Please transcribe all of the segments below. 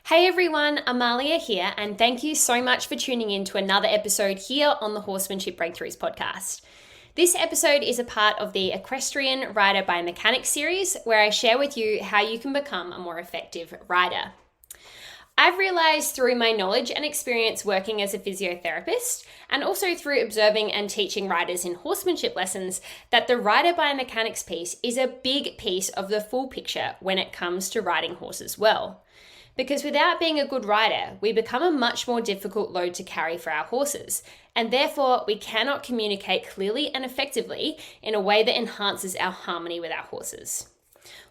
Hey everyone, Amalia here, and thank you so much for tuning in to another episode here on the Horsemanship Breakthroughs podcast. This episode is a part of the Equestrian Rider Biomechanics series, where I share with you how you can become a more effective rider. I've realized through my knowledge and experience working as a physiotherapist, and also through observing and teaching riders in horsemanship lessons, that the rider biomechanics piece is a big piece of the full picture when it comes to riding horses well. Because without being a good rider, we become a much more difficult load to carry for our horses, and therefore we cannot communicate clearly and effectively in a way that enhances our harmony with our horses.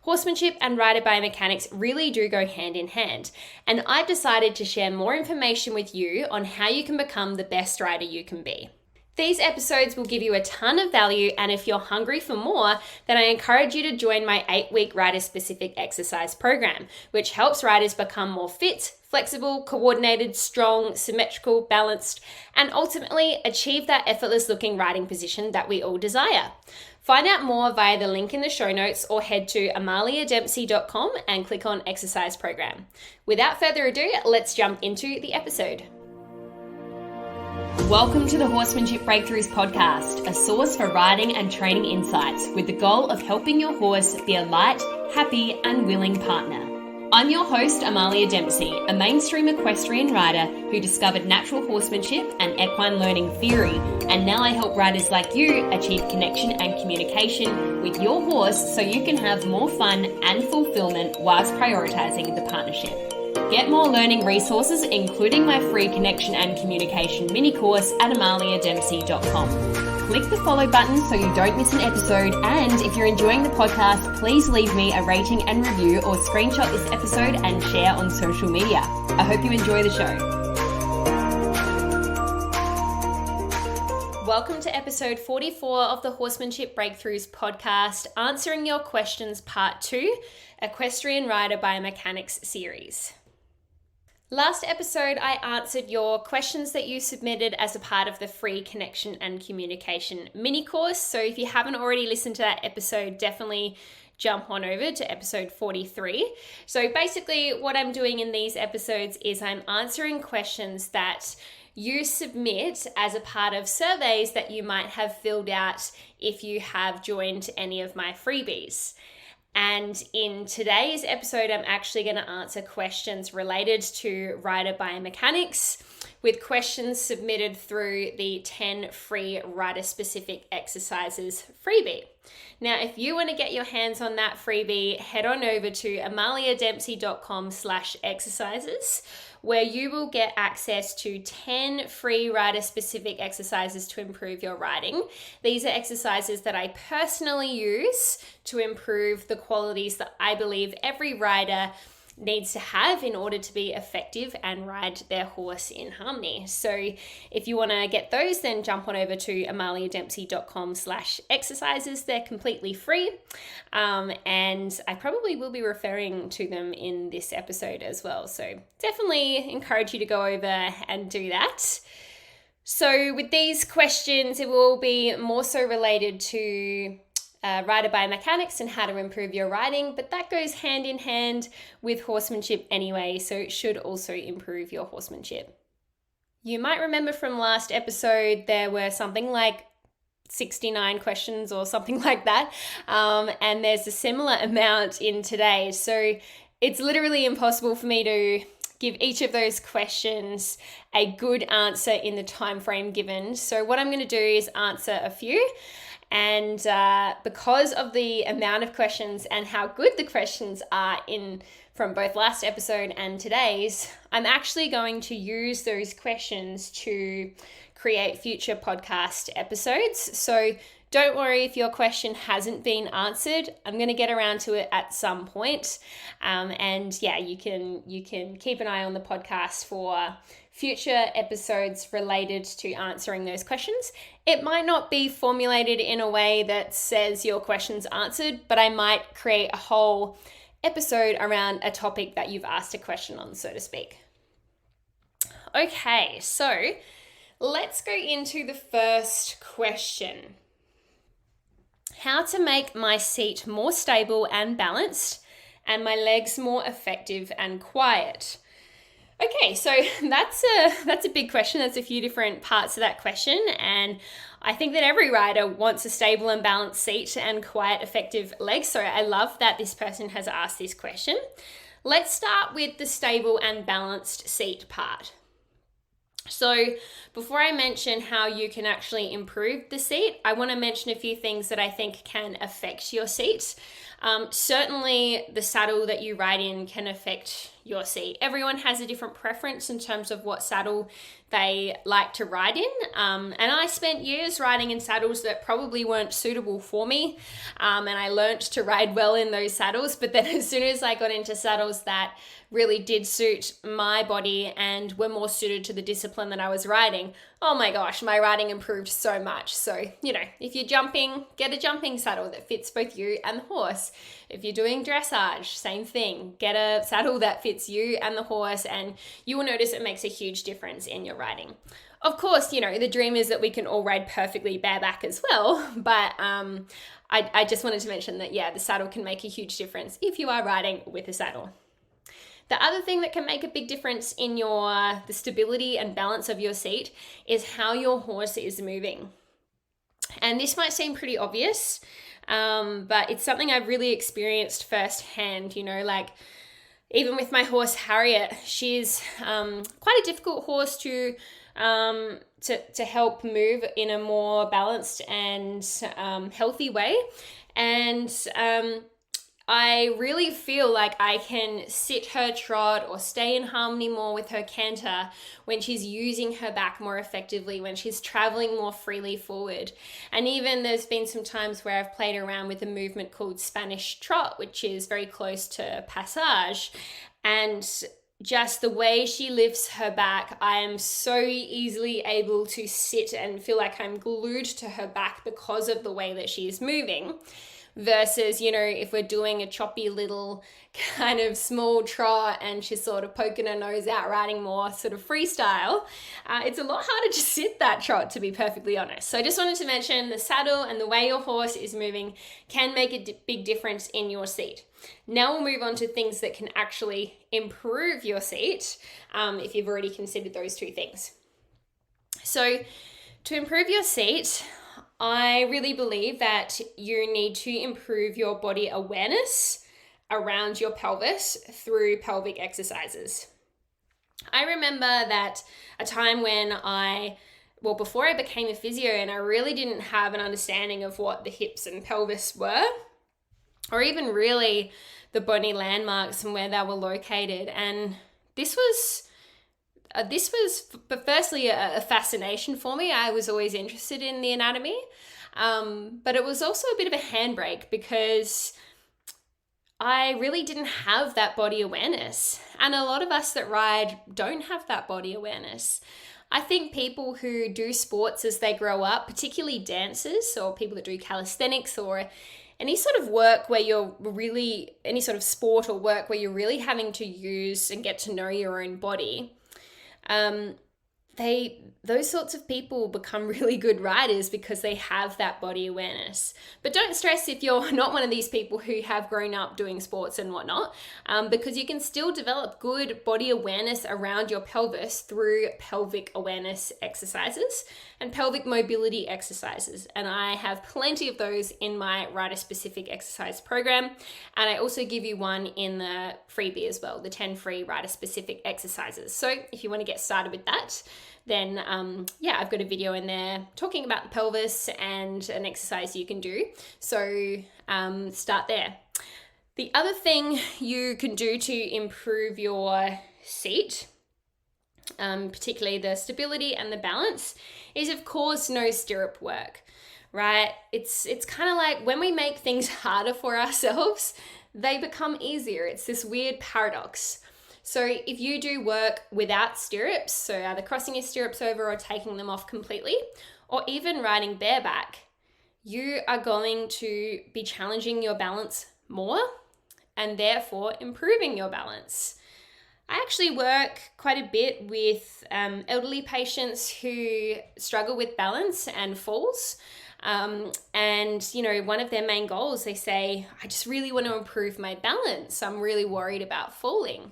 Horsemanship and rider biomechanics really do go hand in hand, and I've decided to share more information with you on how you can become the best rider you can be. These episodes will give you a ton of value, and if you're hungry for more, then I encourage you to join my 8-week rider-specific exercise program, which helps riders become more fit, flexible, coordinated, strong, symmetrical, balanced, and ultimately achieve that effortless-looking riding position that we all desire. Find out more via the link in the show notes or head to amaliadempsey.com and click on Exercise Program. Without further ado, let's jump into the episode. Welcome to the Horsemanship Breakthroughs podcast, a source for riding and training insights with the goal of helping your horse be a light, happy, and willing partner. I'm your host, Amalia Dempsey, a mainstream equestrian rider who discovered natural horsemanship and equine learning theory, and now I help riders like you achieve connection and communication with your horse so you can have more fun and fulfillment whilst prioritizing the partnership. Get more learning resources, including my free connection and communication mini course at amaliadempsey.com. Click the follow button so you don't miss an episode, and if you're enjoying the podcast, please leave me a rating and review or screenshot this episode and share on social media. I hope you enjoy the show. Welcome to episode 44 of the Horsemanship Breakthroughs podcast, answering your questions part 2, Equestrian Rider Biomechanics series. Last episode, I answered your questions that you submitted as a part of the free connection and communication mini course. So if you haven't already listened to that episode, definitely jump on over to episode 43. So basically what I'm doing in these episodes is I'm answering questions that you submit as a part of surveys that you might have filled out if you have joined any of my freebies. And in today's episode, I'm actually going to answer questions related to rider biomechanics with questions submitted through the 10 free rider-specific exercises freebie. Now, if you want to get your hands on that freebie, head on over to amaliadempsey.com/exercises, where you will get access to 10 free rider-specific exercises to improve your riding. These are exercises that I personally use to improve the qualities that I believe every rider needs to have in order to be effective and ride their horse in harmony. So if you want to get those, then jump on over to amaliadempsey.com/exercises. They're completely free. And I probably will be referring to them in this episode as well. So definitely encourage you to go over and do that. So with these questions, it will be more so related to rider biomechanics and how to improve your riding, but that goes hand in hand with horsemanship anyway, so it should also improve your horsemanship. You might remember from last episode there were something like 69 questions or something like that, and there's a similar amount in today, so it's literally impossible for me to give each of those questions a good answer in the time frame given. So what I'm going to do is answer a few. And because of the amount of questions and how good the questions are from both last episode and today's, I'm actually going to use those questions to create future podcast episodes. So don't worry if your question hasn't been answered. I'm going to get around to it at some point. And yeah, you can keep an eye on the podcast for future episodes related to answering those questions. It might not be formulated in a way that says your question's answered, but I might create a whole episode around a topic that you've asked a question on, so to speak. Okay, so let's go into the first question. How to make my seat more stable and balanced and my legs more effective and quiet. Okay, so that's a big question. There's a few different parts to that question, and I think that every rider wants a stable and balanced seat and quiet, effective legs. So I love that this person has asked this question. Let's start with the stable and balanced seat part. So before I mention how you can actually improve the seat, I want to mention a few things that I think can affect your seat. Certainly the saddle that you ride in can affect your seat. Everyone has a different preference in terms of what saddle they like to ride in. And I spent years riding in saddles that probably weren't suitable for me. And I learned to ride well in those saddles. But then as soon as I got into saddles that really did suit my body and were more suited to the discipline that I was riding, oh my gosh, my riding improved so much. So, if you're jumping, get a jumping saddle that fits both you and the horse. If you're doing dressage, same thing. Get a saddle that fits you and the horse, and you will notice it makes a huge difference in your riding. Of course, the dream is that we can all ride perfectly bareback as well, but I just wanted to mention that, the saddle can make a huge difference if you are riding with a saddle. The other thing that can make a big difference in the stability and balance of your seat is how your horse is moving. And this might seem pretty obvious, but it's something I've really experienced firsthand. Even with my horse Harriet, she's quite a difficult horse to help move in a more balanced and healthy way. And I really feel like I can sit her trot or stay in harmony more with her canter when she's using her back more effectively, when she's traveling more freely forward. And even there's been some times where I've played around with a movement called Spanish trot, which is very close to passage. And just the way she lifts her back, I am so easily able to sit and feel like I'm glued to her back because of the way that she is moving. Versus, if we're doing a choppy little kind of small trot and she's sort of poking her nose out, riding more sort of freestyle, it's a lot harder to sit that trot, to be perfectly honest. So I just wanted to mention the saddle and the way your horse is moving can make a big difference in your seat. Now we'll move on to things that can actually improve your seat if you've already considered those two things. So to improve your seat, I really believe that you need to improve your body awareness around your pelvis through pelvic exercises. I remember that a time when before I became a physio, and I really didn't have an understanding of what the hips and pelvis were, or even really the bony landmarks and where they were located. And this was firstly a fascination for me. I was always interested in the anatomy, but it was also a bit of a handbrake because I really didn't have that body awareness. And a lot of us that ride don't have that body awareness. I think people who do sports as they grow up, particularly dancers or people that do calisthenics or any sort of work where any sort of sport or work where you're really having to use and get to know your own body, those sorts of people become really good riders because they have that body awareness. But don't stress if you're not one of these people who have grown up doing sports and whatnot, because you can still develop good body awareness around your pelvis through pelvic awareness exercises and pelvic mobility exercises. And I have plenty of those in my rider-specific exercise program. And I also give you one in the freebie as well, the 10 free rider-specific exercises. So if you want to get started with that, then I've got a video in there talking about the pelvis and an exercise you can do. So start there. The other thing you can do to improve your seat, particularly the stability and the balance, is of course no stirrup work, right? It's kind of like when we make things harder for ourselves, they become easier. It's this weird paradox. So if you do work without stirrups, so either crossing your stirrups over or taking them off completely, or even riding bareback, you are going to be challenging your balance more and therefore improving your balance. I actually work quite a bit with elderly patients who struggle with balance and falls. And one of their main goals, they say, I just really want to improve my balance. I'm really worried about falling.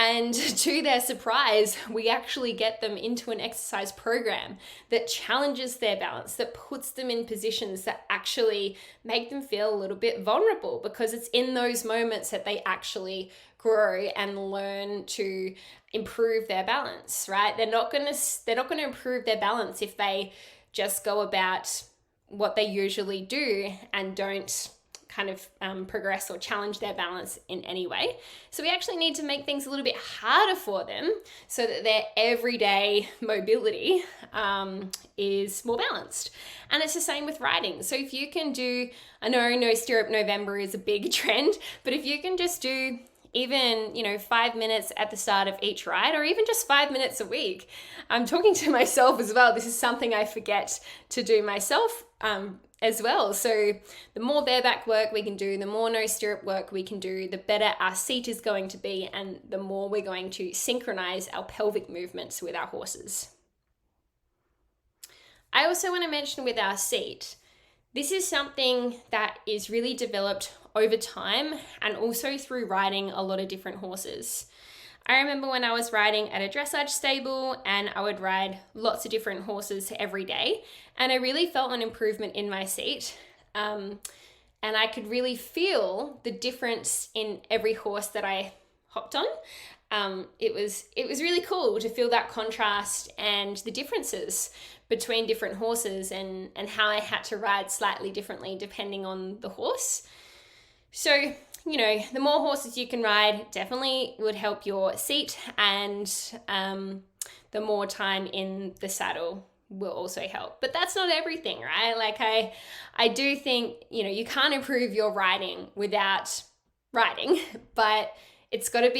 And to their surprise, we actually get them into an exercise program that challenges their balance, that puts them in positions that actually make them feel a little bit vulnerable, because it's in those moments that they actually grow and learn to improve their balance, right? They're not going to improve their balance if they just go about what they usually do and don't kind of progress or challenge their balance in any way. So we actually need to make things a little bit harder for them so that their everyday mobility is more balanced. And it's the same with riding. So if you can do, I know No Stirrup November is a big trend, but if you can just do even 5 minutes at the start of each ride, or even just 5 minutes a week. I'm talking to myself as well. This is something I forget to do myself as well. So the more bareback work we can do, the more no stirrup work we can do, the better our seat is going to be, and the more we're going to synchronize our pelvic movements with our horses. I also want to mention with our seat, this is something that is really developed over time and also through riding a lot of different horses. I remember when I was riding at a dressage stable and I would ride lots of different horses every day, and I really felt an improvement in my seat. And I could really feel the difference in every horse that I hopped on. It was really cool to feel that contrast and the differences between different horses and how I had to ride slightly differently depending on the horse. So, the more horses you can ride definitely would help your seat, and the more time in the saddle will also help. But that's not everything, right? Like I do think, you can't improve your riding without riding, but there's got to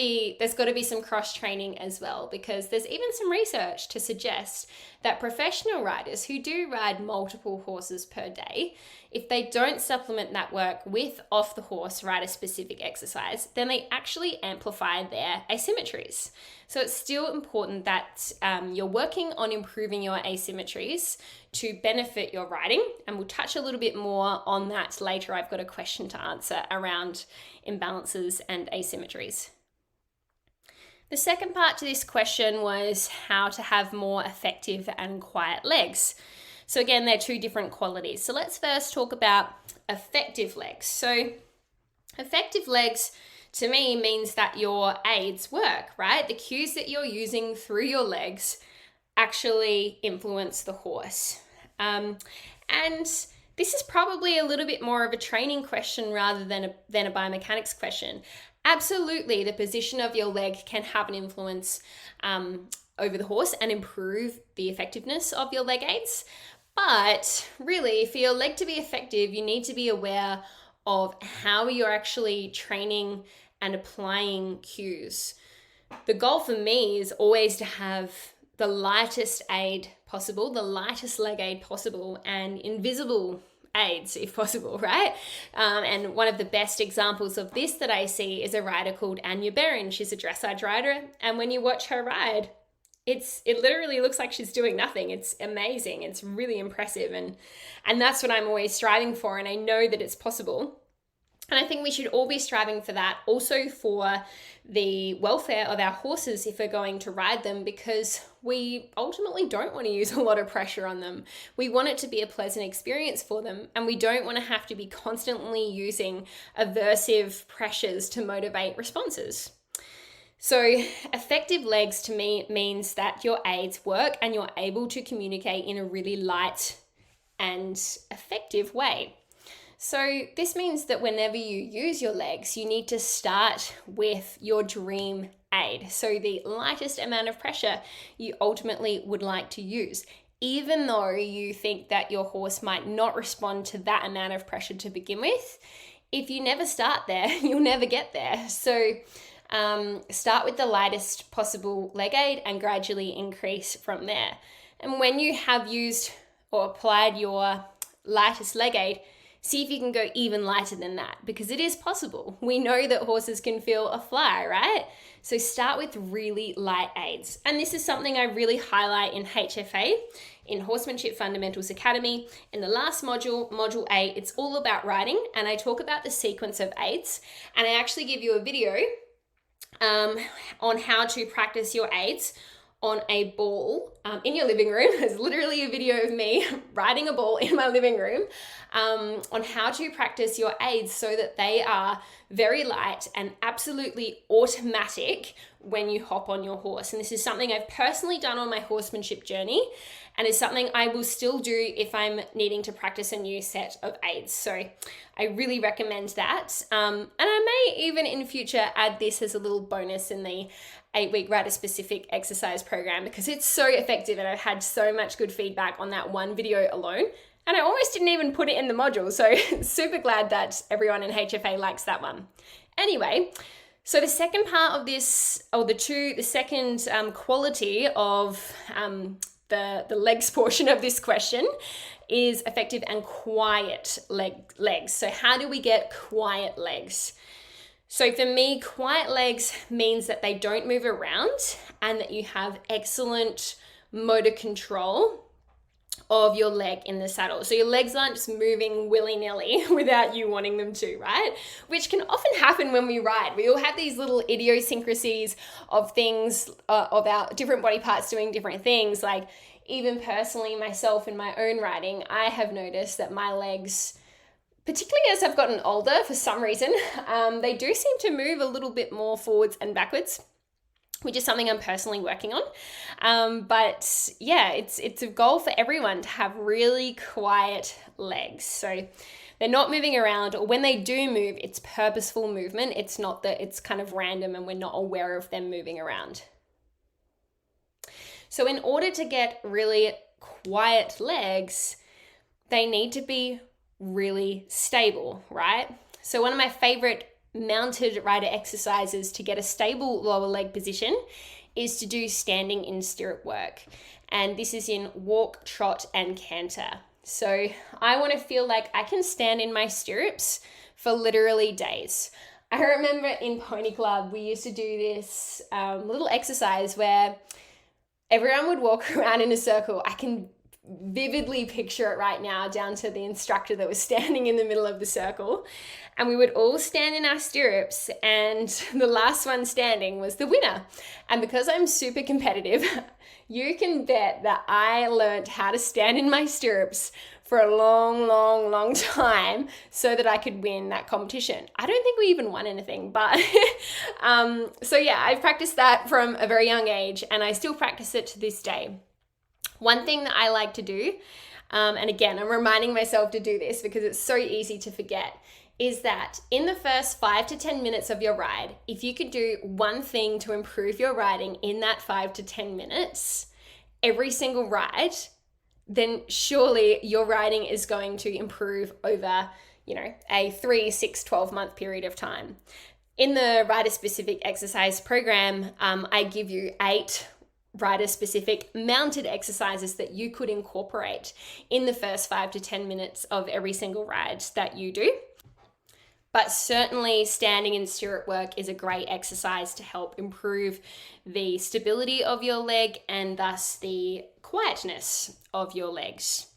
be some cross training as well, because there's even some research to suggest that professional riders who do ride multiple horses per day, if they don't supplement that work with off the horse rider specific exercise, then they actually amplify their asymmetries. So it's still important that you're working on improving your asymmetries to benefit your riding, and we'll touch a little bit more on that later. I've got a question to answer around imbalances and asymmetries. The second part to this question was how to have more effective and quiet legs. So again, they're two different qualities. So let's first talk about effective legs. So effective legs to me means that your aids work, right? The cues that you're using through your legs actually influence the horse. And this is probably a little bit more of a training question rather than a biomechanics question. Absolutely, the position of your leg can have an influence over the horse and improve the effectiveness of your leg aids. But really, for your leg to be effective, you need to be aware of how you're actually training and applying cues. The goal for me is always to have the lightest aid possible, the lightest leg aid possible, and invisible aids if possible, right? And one of the best examples of this that I see is a rider called Anya Berin. She's a dressage rider, and when you watch her ride, it literally looks like she's doing nothing. It's amazing. It's really impressive, and that's what I'm always striving for, and I know that it's possible. And I think we should all be striving for that, also for the welfare of our horses if we're going to ride them, because we ultimately don't want to use a lot of pressure on them. We want it to be a pleasant experience for them, and we don't want to have to be constantly using aversive pressures to motivate responses. So effective legs to me means that your aids work and you're able to communicate in a really light and effective way. So this means that whenever you use your legs, you need to start with your dream aid. So the lightest amount of pressure you ultimately would like to use, even though you think that your horse might not respond to that amount of pressure to begin with. If you never start there, you'll never get there. So start with the lightest possible leg aid and gradually increase from there. And when you have used or applied your lightest leg aid, see if you can go even lighter than that, because it is possible. We know that horses can feel a fly, right? So start with really light aids. And this is something I really highlight in HFA, in Horsemanship Fundamentals Academy. In the last module, Module 8, it's all about riding, and I talk about the sequence of aids. And I actually give you a video on how to practice your aids on a ball in your living room. There's literally a video of me riding a ball in my living room on how to practice your aids so that they are very light and absolutely automatic when you hop on your horse. And this is something I've personally done on my horsemanship journey, and is something I will still do if I'm needing to practice a new set of aids. So I really recommend that. And I may even in future add this as a little bonus in the 8-week rider specific exercise program, because it's so effective and I've had so much good feedback on that one video alone. And I almost didn't even put it in the module. So super glad that everyone in HFA likes that one. Anyway, so the second part of this, or the second quality of the legs portion of this question is effective and quiet legs. So how do we get quiet legs? So for me, quiet legs means that they don't move around and that you have excellent motor control of your leg in the saddle. So your legs aren't just moving willy-nilly without you wanting them to, right? Which can often happen when we ride. We all have these little idiosyncrasies of things, of our different body parts doing different things. Like even personally, myself in my own riding, I have noticed that my legs, particularly as I've gotten older, for some reason, they do seem to move a little bit more forwards and backwards, which is something I'm personally working on. But yeah, it's a goal for everyone to have really quiet legs. So they're not moving around, or when they do move, it's purposeful movement. It's not that it's kind of random and we're not aware of them moving around. So in order to get really quiet legs, they need to be really stable, right? So one of my favorite mounted rider exercises to get a stable lower leg position is to do standing in stirrup work. And this is in walk, trot, and canter. So I want to feel like I can stand in my stirrups for literally days. I remember in Pony Club, we used to do this little exercise where everyone would walk around in a circle. I can vividly picture it right now, down to the instructor that was standing in the middle of the circle, and we would all stand in our stirrups, and the last one standing was the winner. And because I'm super competitive, you can bet that I learned how to stand in my stirrups for a long time so that I could win that competition. I don't think we even won anything, but so yeah, I've practiced that from a very young age, and I still practice it to this day. One thing that I like to do, and again, I'm reminding myself to do this because it's so easy to forget, is that in the first 5 to 10 minutes of your ride, if you could do one thing to improve your riding in that 5 to 10 minutes, every single ride, then surely your riding is going to improve over, a 3, 6, 12-month period of time. In the rider-specific exercise program, I give you 8 rider-specific mounted exercises that you could incorporate in the first 5 to 10 minutes of every single ride that you do. But certainly standing in stirrup work is a great exercise to help improve the stability of your leg and thus the quietness of your legs.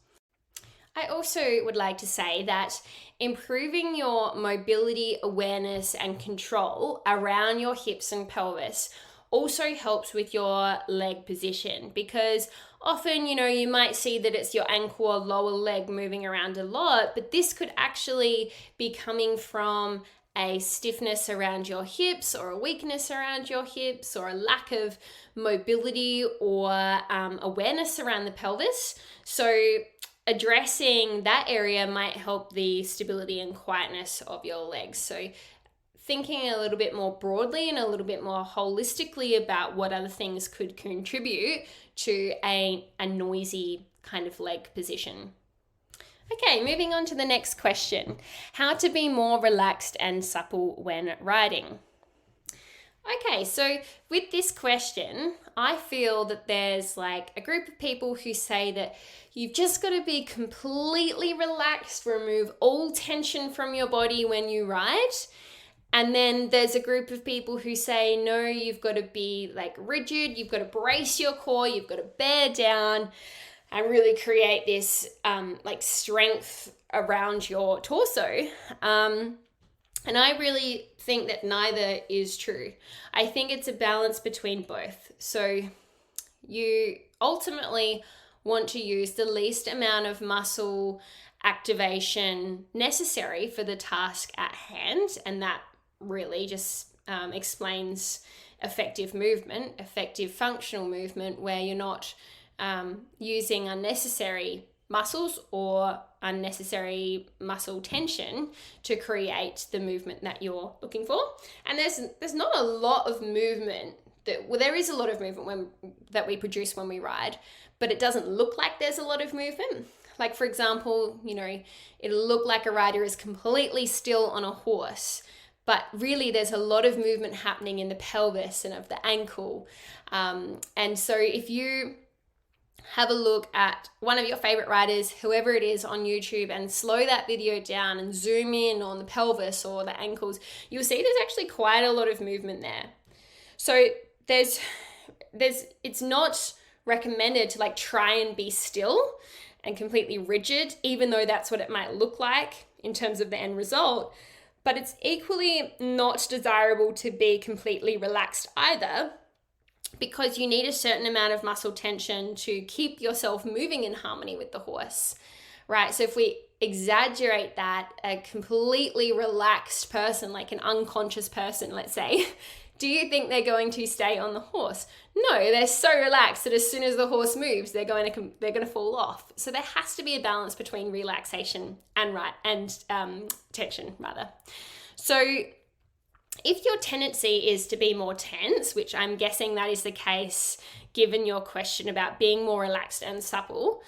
I also would like to say that improving your mobility, awareness, and control around your hips and pelvis also helps with your leg position, because often, you might see that it's your ankle or lower leg moving around a lot, but this could actually be coming from a stiffness around your hips, or a weakness around your hips, or a lack of mobility or awareness around the pelvis. So addressing that area might help the stability and quietness of your legs. So thinking a little bit more broadly and a little bit more holistically about what other things could contribute to a noisy kind of leg position. Okay, moving on to the next question. How to be more relaxed and supple when riding? Okay, so with this question, I feel that there's like a group of people who say that you've just got to be completely relaxed, remove all tension from your body when you ride. And then there's a group of people who say, no, you've got to be like rigid, you've got to brace your core, you've got to bear down and really create this like strength around your torso. And I really think that neither is true. I think it's a balance between both. So you ultimately want to use the least amount of muscle activation necessary for the task at hand, and that really just explains effective movement, effective functional movement, where you're not using unnecessary muscles or unnecessary muscle tension to create the movement that you're looking for. And there's not a lot of movement there is a lot of movement that we produce when we ride, but it doesn't look like there's a lot of movement. Like, for example, it'll look like a rider is completely still on a horse, but really there's a lot of movement happening in the pelvis and of the ankle. And so if you have a look at one of your favorite riders, whoever it is, on YouTube, and slow that video down and zoom in on the pelvis or the ankles, you'll see there's actually quite a lot of movement there. So it's not recommended to try and be still and completely rigid, even though that's what it might look like in terms of the end result. But it's equally not desirable to be completely relaxed either, because you need a certain amount of muscle tension to keep yourself moving in harmony with the horse, right? So if we exaggerate that, a completely relaxed person, like an unconscious person, let's say, do you think they're going to stay on the horse? No, they're so relaxed that as soon as the horse moves, they're going to fall off. So there has to be a balance between relaxation and tension, rather. So if your tendency is to be more tense, which I'm guessing that is the case given your question about being more relaxed and supple,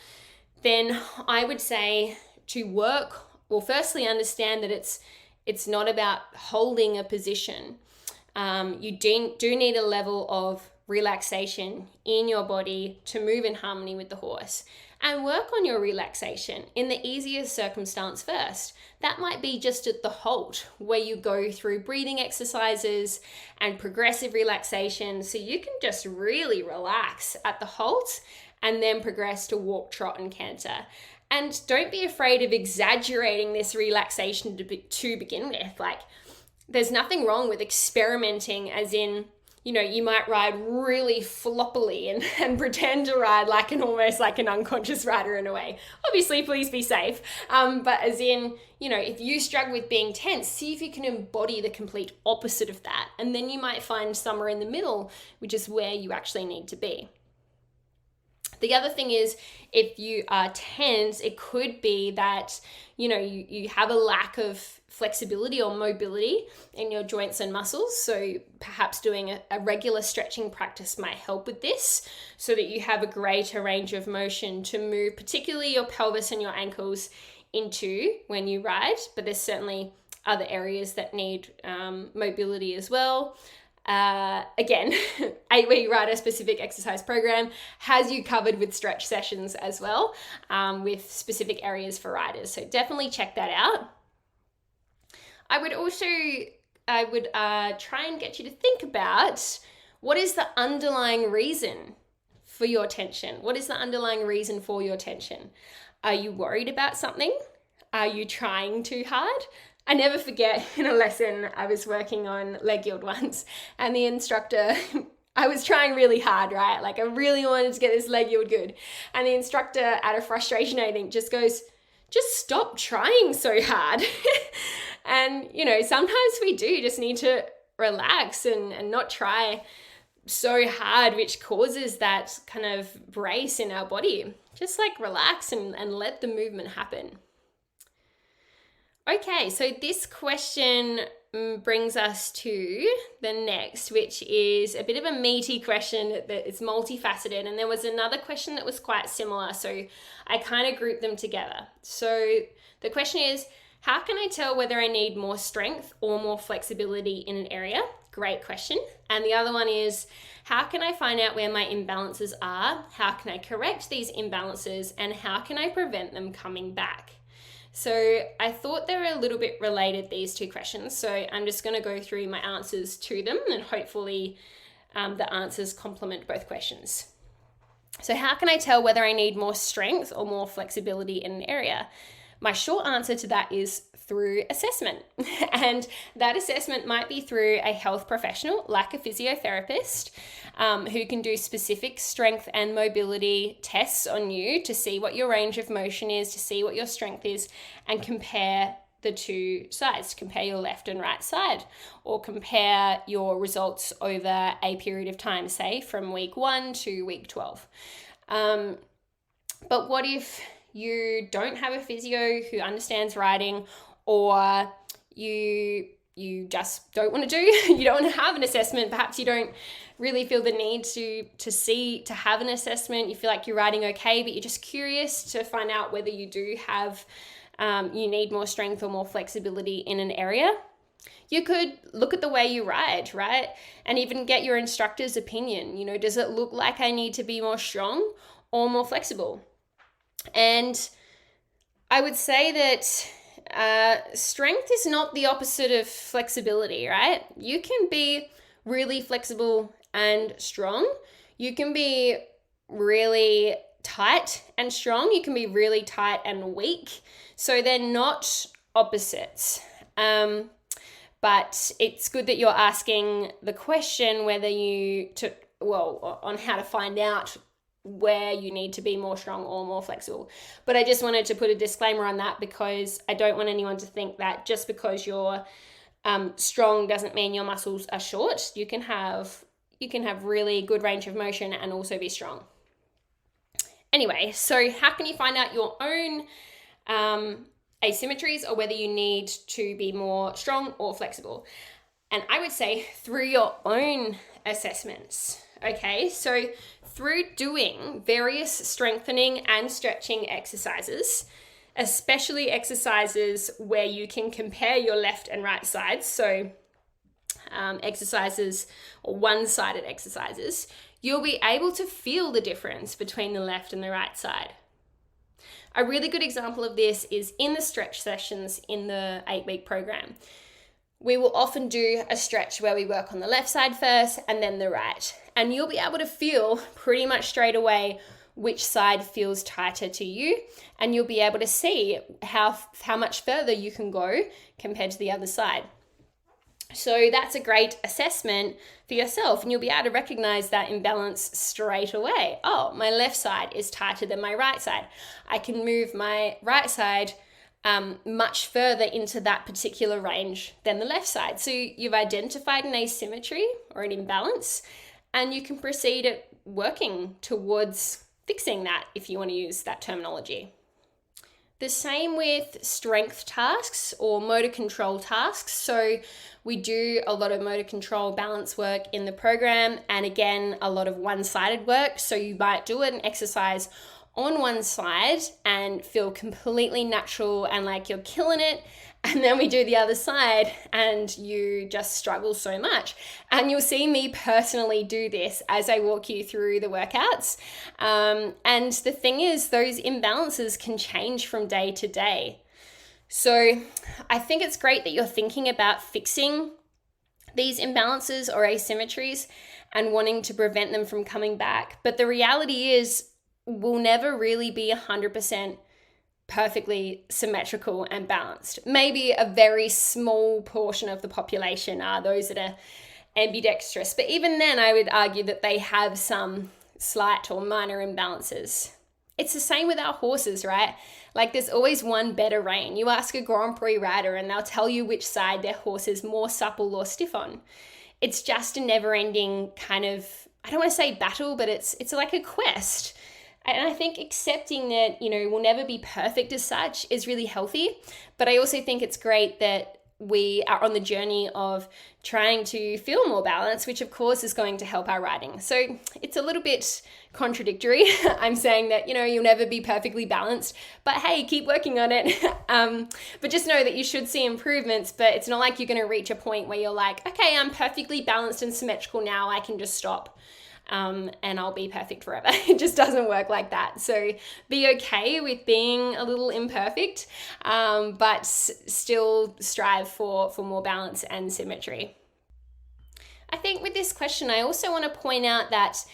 then I would say to work, well, firstly, understand that it's not about holding a position. You do need a level of relaxation in your body to move in harmony with the horse, and work on your relaxation in the easiest circumstance first. That might be just at the halt, where you go through breathing exercises and progressive relaxation, so you can just really relax at the halt and then progress to walk, trot, and canter. And don't be afraid of exaggerating this relaxation to begin with. There's nothing wrong with experimenting, as in, you might ride really floppily and pretend to ride almost like an unconscious rider in a way. Obviously, please be safe. But as in, if you struggle with being tense, see if you can embody the complete opposite of that. And then you might find somewhere in the middle, which is where you actually need to be. The other thing is, if you are tense, it could be that, you have a lack of flexibility or mobility in your joints and muscles. So perhaps doing a regular stretching practice might help with this, so that you have a greater range of motion to move, particularly your pelvis and your ankles, into when you ride. But there's certainly other areas that need mobility as well. Again, 8-week rider specific exercise program has you covered with stretch sessions as well, with specific areas for riders. So definitely check that out. I would try and get you to think about, what is the underlying reason for your tension? What is the underlying reason for your tension? Are you worried about something? Are you trying too hard? I never forget, in a lesson, I was working on leg yield once, and the instructor, I was trying really hard, right? I really wanted to get this leg yield good. And the instructor, out of frustration, I think, just goes, just stop trying so hard. And, sometimes we do just need to relax and not try so hard, which causes that kind of brace in our body. Just relax and let the movement happen. Okay, so this question brings us to the next, which is a bit of a meaty question that is multifaceted. And there was another question that was quite similar, so I kind of grouped them together. So the question is, how can I tell whether I need more strength or more flexibility in an area? Great question. And the other one is, how can I find out where my imbalances are? How can I correct these imbalances? And how can I prevent them coming back? So I thought they were a little bit related, these two questions. So I'm just going to go through my answers to them, and hopefully the answers complement both questions. So how can I tell whether I need more strength or more flexibility in an area? My short answer to that is through assessment. And that assessment might be through a health professional like a physiotherapist, who can do specific strength and mobility tests on you to see what your range of motion is, to see what your strength is, and compare the two sides, compare your left and right side, or compare your results over a period of time, say from week 1 to week 12. But what if you don't have a physio who understands riding, or you just don't want to do, you don't want to have an assessment, perhaps you don't really feel the need to have an assessment, you feel like you're riding okay, but you're just curious to find out whether you do have, you need more strength or more flexibility in an area. You could look at the way you ride, right? And even get your instructor's opinion. You know, does it look like I need to be more strong or more flexible? And I would say that strength is not the opposite of flexibility, right? You can be really flexible and strong. You can be really tight and strong. You can be really tight and weak. So they're not opposites. But it's good that you're asking the question on how to find out where you need to be more strong or more flexible. But I just wanted to put a disclaimer on that, because I don't want anyone to think that just because you're strong doesn't mean your muscles are short. You can have really good range of motion and also be strong. Anyway, so how can you find out your own asymmetries, or whether you need to be more strong or flexible? And I would say through your own assessments. Okay, so through doing various strengthening and stretching exercises, especially exercises where you can compare your left and right sides, so exercises or one-sided exercises, you'll be able to feel the difference between the left and the right side. A really good example of this is in the stretch sessions in the 8-week program. We will often do a stretch where we work on the left side first and then the right. And you'll be able to feel pretty much straight away which side feels tighter to you. And you'll be able to see how much further you can go compared to the other side. So that's a great assessment for yourself, and you'll be able to recognize that imbalance straight away. Oh, my left side is tighter than my right side. I can move my right side much further into that particular range than the left side. So you've identified an asymmetry or an imbalance, and you can proceed at working towards fixing that, if you want to use that terminology. The same with strength tasks or motor control tasks. So we do a lot of motor control balance work in the program, and again, a lot of one-sided work. So you might do an exercise on one side and feel completely natural and like you're killing it. And then we do the other side and you just struggle so much. And you'll see me personally do this as I walk you through the workouts. And the thing is, those imbalances can change from day to day. So I think it's great that you're thinking about fixing these imbalances or asymmetries and wanting to prevent them from coming back. But the reality is, we'll never really be 100% perfectly symmetrical and balanced. Maybe a very small portion of the population are those that are ambidextrous, but even then I would argue that they have some slight or minor imbalances. It's the same with our horses, right? Like there's always one better rein. You ask a Grand Prix rider and they'll tell you which side their horse is more supple or stiff on. It's just a never-ending kind of, I don't want to say battle, but it's like a quest. And I think accepting that, we'll never be perfect as such is really healthy. But I also think it's great that we are on the journey of trying to feel more balanced, which of course is going to help our riding. So it's a little bit contradictory. I'm saying that, you'll never be perfectly balanced, but hey, keep working on it. But just know that you should see improvements, but it's not like you're going to reach a point where you're like, okay, I'm perfectly balanced and symmetrical now, I can just stop. And I'll be perfect forever. It just doesn't work like that. So be okay with being a little imperfect, but still strive for more balance and symmetry. I think with this question, I also want to point out that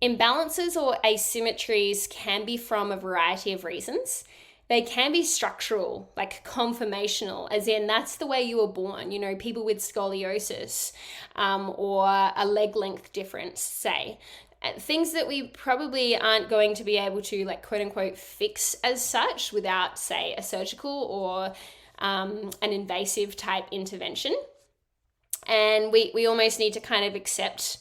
imbalances or asymmetries can be from a variety of reasons. They can be structural, like conformational, as in that's the way you were born. You know, people with scoliosis or a leg length difference, say. Things that we probably aren't going to be able to, like, quote unquote, fix as such without, say, a surgical or an invasive type intervention. And we almost need to kind of accept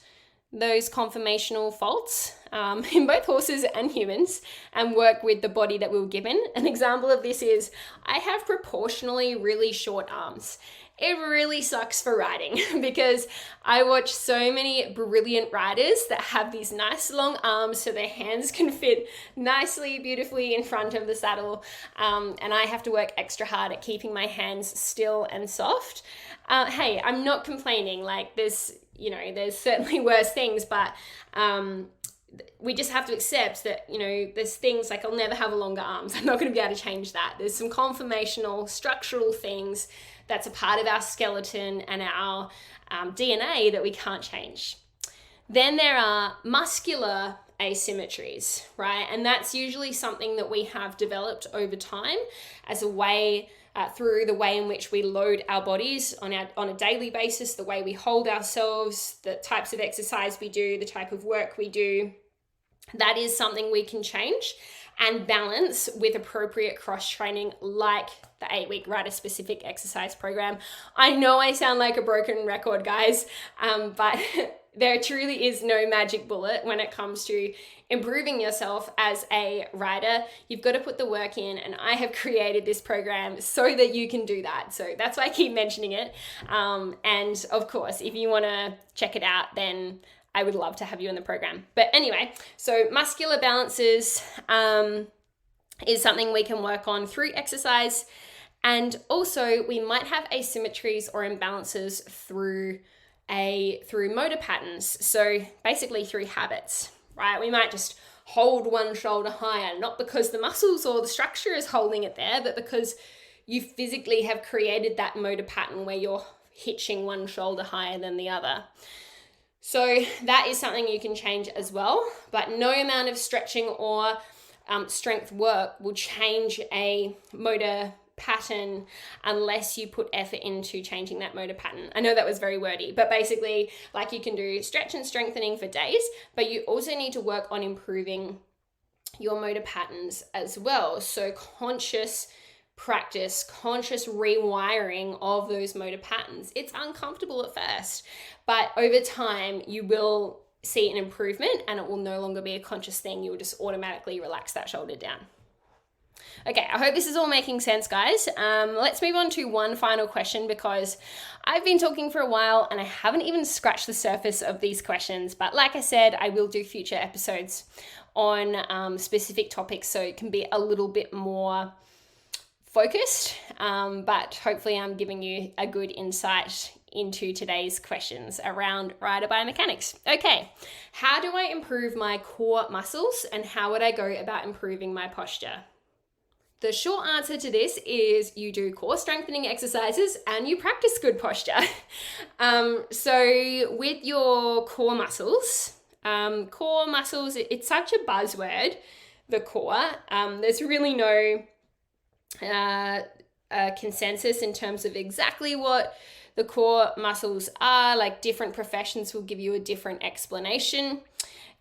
those conformational faults in both horses and humans and work with the body that we were given. An example of this is I have proportionally really short arms. It really sucks for riding because I watch so many brilliant riders that have these nice long arms so their hands can fit nicely, beautifully in front of the saddle. And I have to work extra hard at keeping my hands still and soft. Hey, I'm not complaining. Like, there's certainly worse things, but we just have to accept that, there's things like I'll never have a longer arms. I'm not going to be able to change that. There's some conformational, structural things that's a part of our skeleton and our DNA that we can't change. Then there are muscular asymmetries, right? And that's usually something that we have developed over time as a way through the way in which we load our bodies on a daily basis, the way we hold ourselves, the types of exercise we do, the type of work we do. That is something we can change and balance with appropriate cross-training, like the 8-week rider-specific exercise program. I know I sound like a broken record, guys, but there truly is no magic bullet when it comes to improving yourself as a rider. You've got to put the work in, and I have created this program so that you can do that. So that's why I keep mentioning it. And of course, if you want to check it out, then I would love to have you in the program. But anyway, so muscular balances is something we can work on through exercise. And also we might have asymmetries or imbalances through motor patterns. So basically through habits, right? We might just hold one shoulder higher, not because the muscles or the structure is holding it there, but because you physically have created that motor pattern where you're hitching one shoulder higher than the other. So that is something you can change as well, but no amount of stretching or strength work will change a motor pattern unless you put effort into changing that motor pattern. I know that was very wordy, but basically, like, you can do stretch and strengthening for days, but you also need to work on improving your motor patterns as well. So conscious practice, conscious rewiring of those motor patterns. It's uncomfortable at first, but over time you will see an improvement and it will no longer be a conscious thing. You will just automatically relax that shoulder down. Okay, I hope this is all making sense, guys. Let's move on to one final question because I've been talking for a while and I haven't even scratched the surface of these questions. But like I said, I will do future episodes on specific topics so it can be a little bit more focused, but hopefully I'm giving you a good insight into today's questions around rider biomechanics. Okay, how do I improve my core muscles and how would I go about improving my posture? The short answer to this is you do core strengthening exercises and you practice good posture. So with your core muscles, it's such a buzzword, the core. There's really no consensus in terms of exactly what the core muscles are. Like, different professions will give you a different explanation.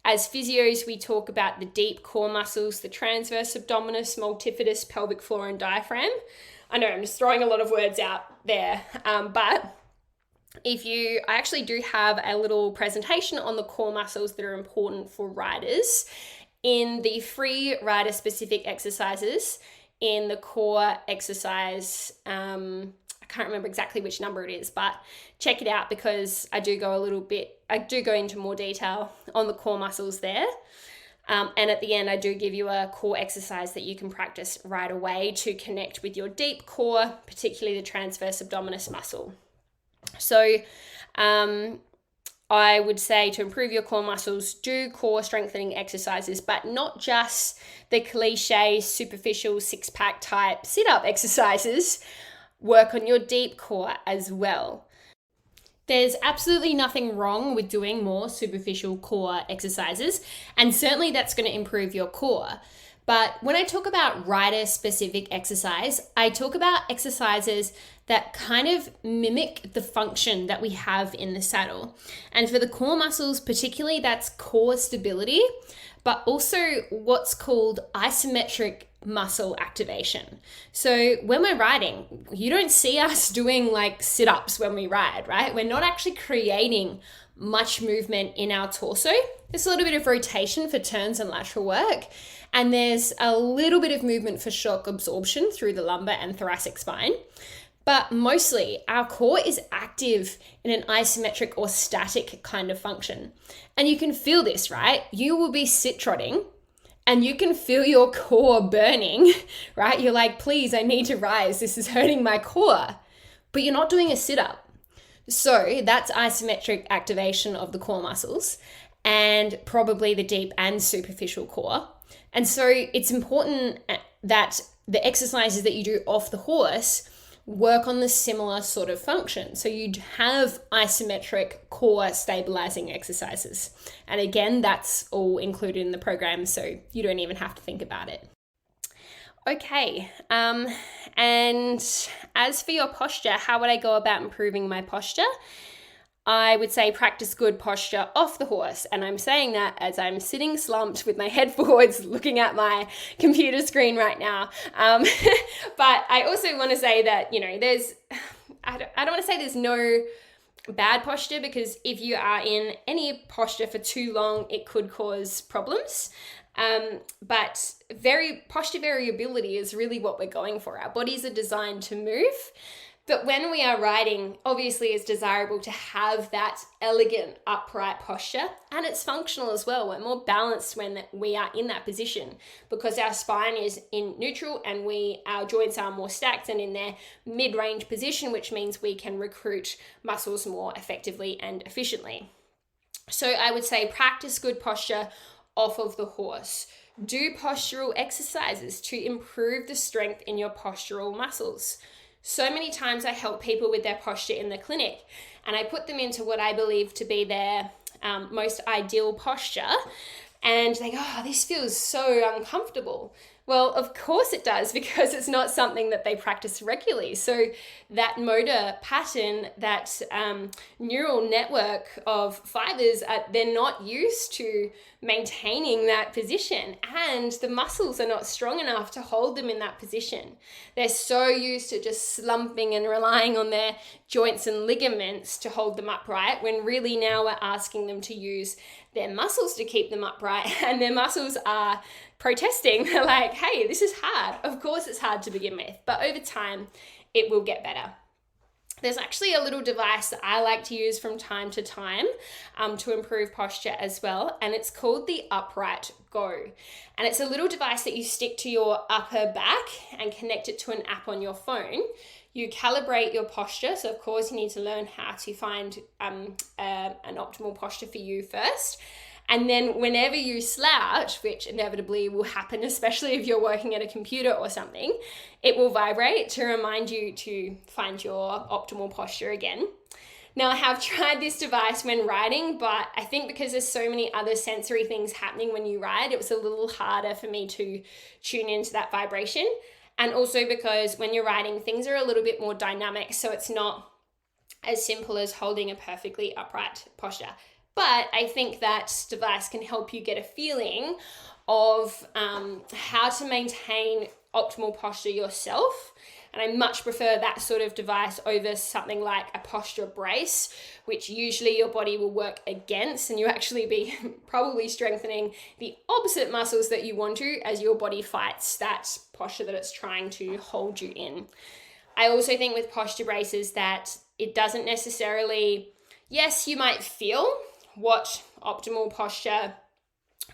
As physios, we talk about the deep core muscles, the transverse abdominis, multifidus, pelvic floor, and diaphragm. I know I'm just throwing a lot of words out there, but I actually do have a little presentation on the core muscles that are important for riders in the free rider specific exercises in the core exercise. I can't remember exactly which number it is, but check it out because I do go into more detail on the core muscles there. And at the end, I do give you a core exercise that you can practice right away to connect with your deep core, particularly the transverse abdominis muscle. So I would say to improve your core muscles, do core strengthening exercises, but not just the cliche, superficial six-pack type sit-up exercises. Work on your deep core as well. There's absolutely nothing wrong with doing more superficial core exercises, and certainly that's going to improve your core. But when I talk about rider-specific exercise, I talk about exercises that kind of mimic the function that we have in the saddle. And for the core muscles particularly, that's core stability, but also what's called isometric muscle activation. So when we're riding, you don't see us doing like sit-ups when we ride, right? We're not actually creating much movement in our torso. There's a little bit of rotation for turns and lateral work, and there's a little bit of movement for shock absorption through the lumbar and thoracic spine. But mostly our core is active in an isometric or static kind of function. And you can feel this, right? You will be sit trotting and you can feel your core burning, right? You're like, please, I need to rise. This is hurting my core. But you're not doing a sit-up. So that's isometric activation of the core muscles and probably the deep and superficial core. And so it's important that the exercises that you do off the horse work on the similar sort of function. So you'd have isometric core stabilizing exercises. And again, that's all included in the program, so you don't even have to think about it. Okay, and as for your posture, how would I go about improving my posture? I would say practice good posture off the horse. And I'm saying that as I'm sitting slumped with my head forwards looking at my computer screen right now. But I also want to say that, I don't want to say there's no bad posture, because if you are in any posture for too long, it could cause problems. But posture variability is really what we're going for. Our bodies are designed to move. But when we are riding, obviously it's desirable to have that elegant upright posture, and it's functional as well. We're more balanced when we are in that position because our spine is in neutral and our joints are more stacked and in their mid-range position, which means we can recruit muscles more effectively and efficiently. So I would say practice good posture off of the horse. Do postural exercises to improve the strength in your postural muscles. So many times I help people with their posture in the clinic, and I put them into what I believe to be their most ideal posture, and they go, oh, this feels so uncomfortable. Well, of course it does, because it's not something that they practice regularly. So that motor pattern, that neural network of fibers, they're not used to maintaining that position, and the muscles are not strong enough to hold them in that position. They're so used to just slumping and relying on their joints and ligaments to hold them upright, when really now we're asking them to use their muscles to keep them upright, and their muscles are protesting. They're like, hey, this is hard. Of course it's hard to begin with, but over time it will get better. There's actually a little device that I like to use from time to time to improve posture as well, and it's called the Upright Go. And it's a little device that you stick to your upper back and connect it to an app on your phone. You calibrate your posture, so of course you need to learn how to find an optimal posture for you first. And then whenever you slouch, which inevitably will happen, especially if you're working at a computer or something, it will vibrate to remind you to find your optimal posture again. Now, I have tried this device when riding, but I think because there's so many other sensory things happening when you ride, it was a little harder for me to tune into that vibration. And also because when you're riding, things are a little bit more dynamic, so it's not as simple as holding a perfectly upright posture. But I think that device can help you get a feeling of how to maintain optimal posture yourself. And I much prefer that sort of device over something like a posture brace, which usually your body will work against, and you actually be probably strengthening the opposite muscles that you want to as your body fights that posture that it's trying to hold you in. I also think with posture braces that it doesn't necessarily, yes, you might feel what optimal posture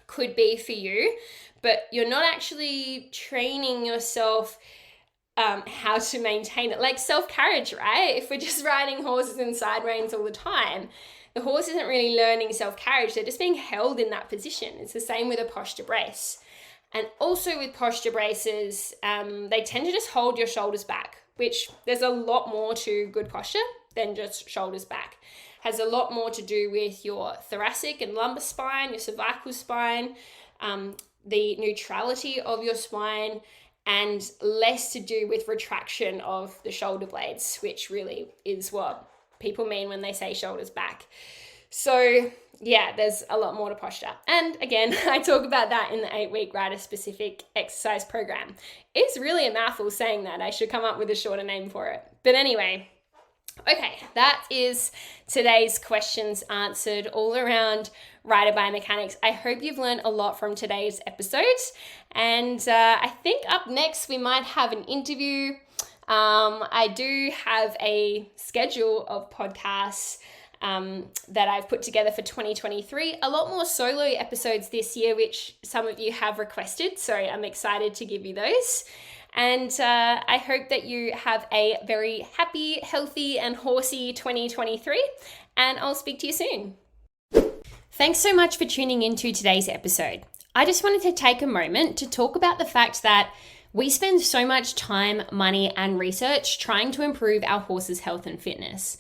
could be for you, but you're not actually training yourself how to maintain it. Like self-carriage, right? If we're just riding horses in side reins all the time, the horse isn't really learning self-carriage. They're just being held in that position. It's the same with a posture brace. And also with posture braces, they tend to just hold your shoulders back, which there's a lot more to good posture than just shoulders back. Has a lot more to do with your thoracic and lumbar spine, your cervical spine, the neutrality of your spine and less to do with retraction of the shoulder blades, which really is what people mean when they say shoulders back. So yeah, there's a lot more to posture. And again, I talk about that in the 8-week rider-specific exercise program. It's really a mouthful saying that. I should come up with a shorter name for it. But anyway, okay, that is today's questions answered all around rider biomechanics. I hope you've learned a lot from today's episode. And I think up next we might have an interview. I do have a schedule of podcasts that I've put together for 2023. A lot more solo episodes this year, which some of you have requested. So I'm excited to give you those. And I hope that you have a very happy, healthy, and horsey 2023. And I'll speak to you soon. Thanks so much for tuning into today's episode. I just wanted to take a moment to talk about the fact that we spend so much time, money, and research trying to improve our horse's health and fitness.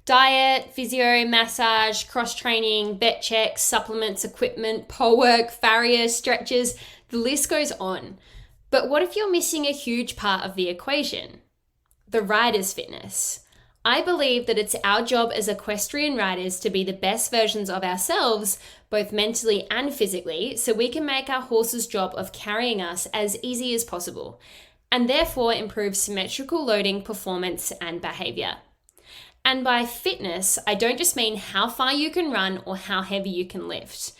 Diet, physio, massage, cross-training, vet checks, supplements, equipment, pole work, farrier, stretches, the list goes on. But what if you're missing a huge part of the equation? The rider's fitness. I believe that it's our job as equestrian riders to be the best versions of ourselves, both mentally and physically, so we can make our horse's job of carrying us as easy as possible, and therefore improve symmetrical loading, performance, and behavior. And by fitness, I don't just mean how far you can run or how heavy you can lift.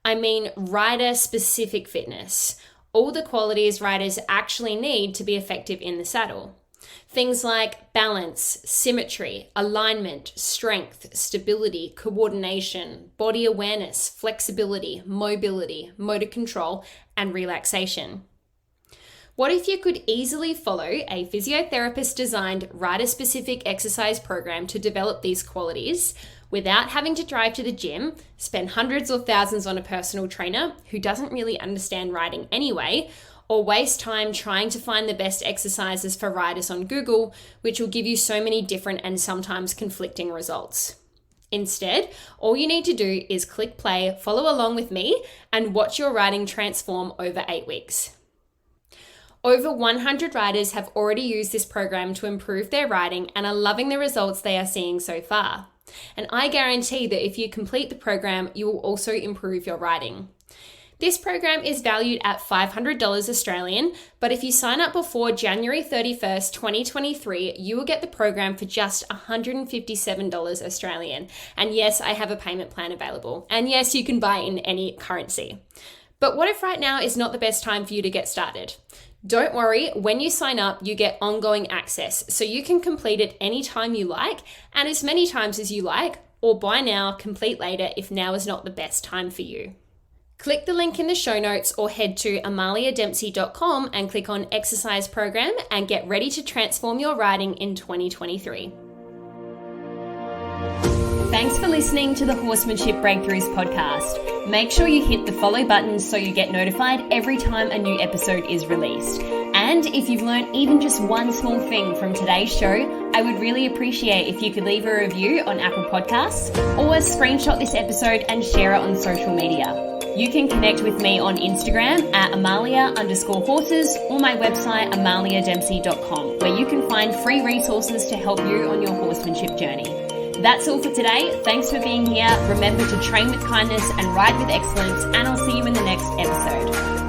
I mean rider-specific fitness, all the qualities riders actually need to be effective in the saddle. Things like balance, symmetry, alignment, strength, stability, coordination, body awareness, flexibility, mobility, motor control, and relaxation. What if you could easily follow a physiotherapist-designed rider-specific exercise program to develop these qualities without having to drive to the gym, spend hundreds or thousands on a personal trainer who doesn't really understand riding anyway, or waste time trying to find the best exercises for riders on Google, which will give you so many different and sometimes conflicting results. Instead, all you need to do is click play, follow along with me, and watch your riding transform over 8 weeks. Over 100 riders have already used this program to improve their riding and are loving the results they are seeing so far. And I guarantee that if you complete the program, you will also improve your riding. This program is valued at $500 Australian, but if you sign up before January 31st, 2023, you will get the program for just $157 Australian. And yes, I have a payment plan available. And yes, you can buy in any currency. But what if right now is not the best time for you to get started? Don't worry, when you sign up, you get ongoing access, so you can complete it anytime you like and as many times as you like, or buy now, complete later if now is not the best time for you. Click the link in the show notes or head to amaliadempsey.com and click on Exercise Program and get ready to transform your riding in 2023. Thanks for listening to the Horsemanship Breakthroughs podcast. Make sure you hit the follow button so you get notified every time a new episode is released. And if you've learned even just one small thing from today's show, I would really appreciate if you could leave a review on Apple Podcasts or screenshot this episode and share it on social media. You can connect with me on Instagram at Amalia_horses or my website amaliadempsey.com, where you can find free resources to help you on your horsemanship journey. That's all for today. Thanks for being here. Remember to train with kindness and ride with excellence, and I'll see you in the next episode.